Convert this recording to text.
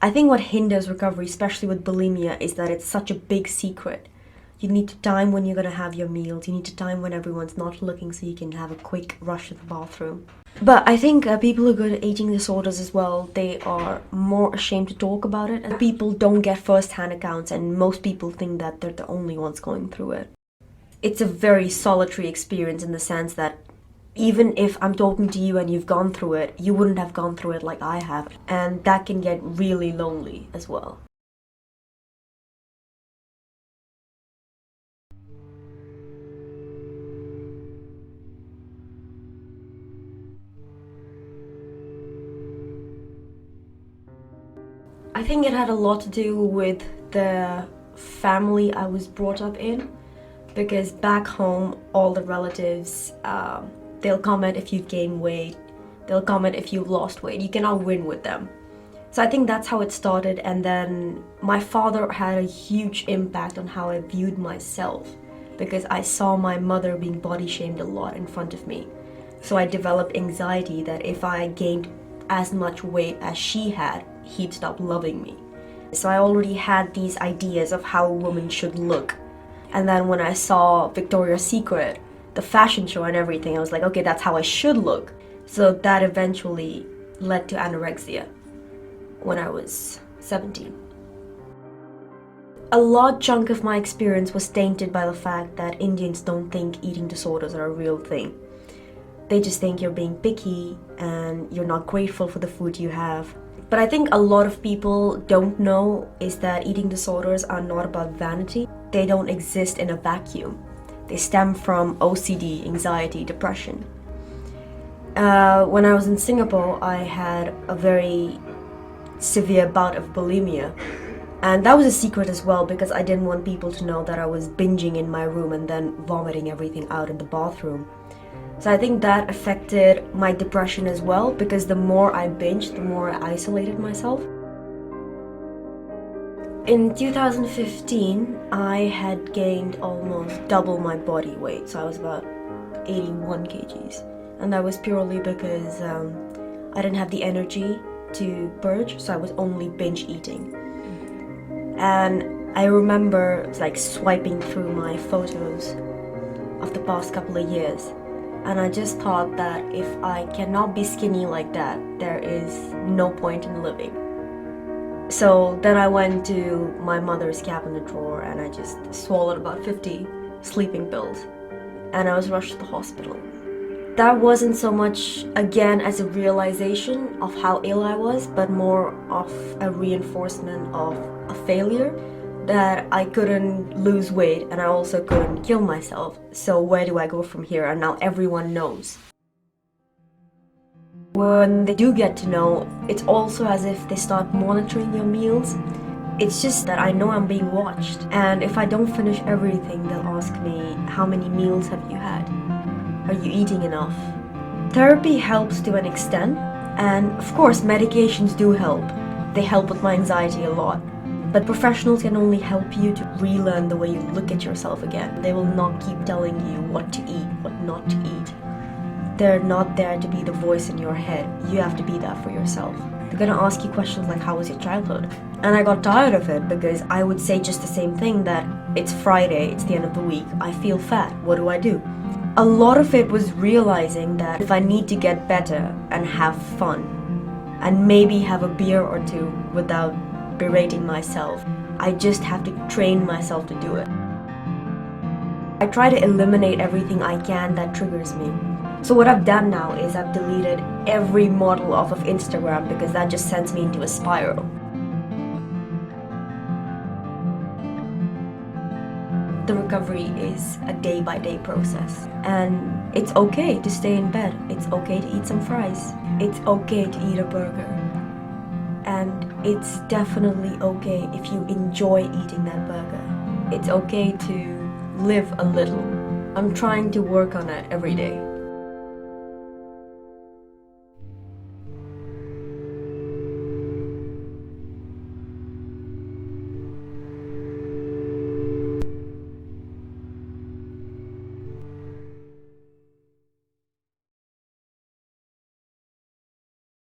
I think what hinders recovery, especially with bulimia, is that it's such a big secret. You need to time when you're going to have your meals. You need to time when everyone's not looking so you can have a quick rush to the bathroom. But I think people who go to eating disorders as well, they are more ashamed to talk about it. And people don't get first-hand accounts, and most people think that they're the only ones going through it. It's a very solitary experience in the sense that even if I'm talking to you and you've gone through it, you wouldn't have gone through it like I have. And that can get really lonely as well. I think it had a lot to do with the family I was brought up in, because back home, all the relatives, they'll comment if you've gained weight, they'll comment if you've lost weight. You cannot win with them. So I think that's how it started, and then my father had a huge impact on how I viewed myself, because I saw my mother being body shamed a lot in front of me. So I developed anxiety that if I gained as much weight as she had, he'd stop loving me. So I already had these ideas of how a woman should look. And then when I saw Victoria's Secret, the fashion show and everything, I was like, okay, that's how I should look. So that eventually led to anorexia when I was 17. A large chunk of my experience was tainted by the fact that Indians don't think eating disorders are a real thing. They just think you're being picky and you're not grateful for the food you have. But I think a lot of people don't know is that eating disorders are not about vanity. They don't exist in a vacuum. They stem from OCD, anxiety, depression. When I was in Singapore, I had a very severe bout of bulimia. And that was a secret as well, because I didn't want people to know that I was binging in my room and then vomiting everything out in the bathroom. So I think that affected my depression as well, because the more I binged, the more I isolated myself. In 2015, I had gained almost double my body weight, so I was about 81 kgs. And that was purely because I didn't have the energy to purge, so I was only binge eating. And I remember swiping through my photos of the past couple of years. And I just thought that if I cannot be skinny like that, there is no point in living. So then I went to my mother's cabinet drawer and I just swallowed about 50 sleeping pills. And I was rushed to the hospital. That wasn't so much, again, as a realization of how ill I was, but more of a reinforcement of a failure. That I couldn't lose weight and I also couldn't kill myself. So where do I go from here? And now everyone knows. When they do get to know, it's also as if they start monitoring your meals. It's just that I know I'm being watched. And if I don't finish everything, they'll ask me, how many meals have you had? Are you eating enough? Therapy helps to an extent. And of course, medications do help. They help with my anxiety a lot. But professionals can only help you to relearn the way you look at yourself again. They will not keep telling you what to eat, what not to eat. They're not there to be the voice in your head. You have to be that for yourself. They're gonna ask you questions like, how was your childhood? And I got tired of it because I would say just the same thing, that it's Friday, it's the end of the week, I feel fat, what do I do? A lot of it was realizing that if I need to get better and have fun, and maybe have a beer or two without berating myself, I just have to train myself to do it. I try to eliminate everything I can that triggers me. So what I've done now is I've deleted every model off of Instagram because that just sends me into a spiral. The recovery is a day-by-day process, and it's okay to stay in bed. It's okay to eat some fries. It's okay to eat a burger. And it's definitely okay if you enjoy eating that burger. It's okay to live a little. I'm trying to work on it every day.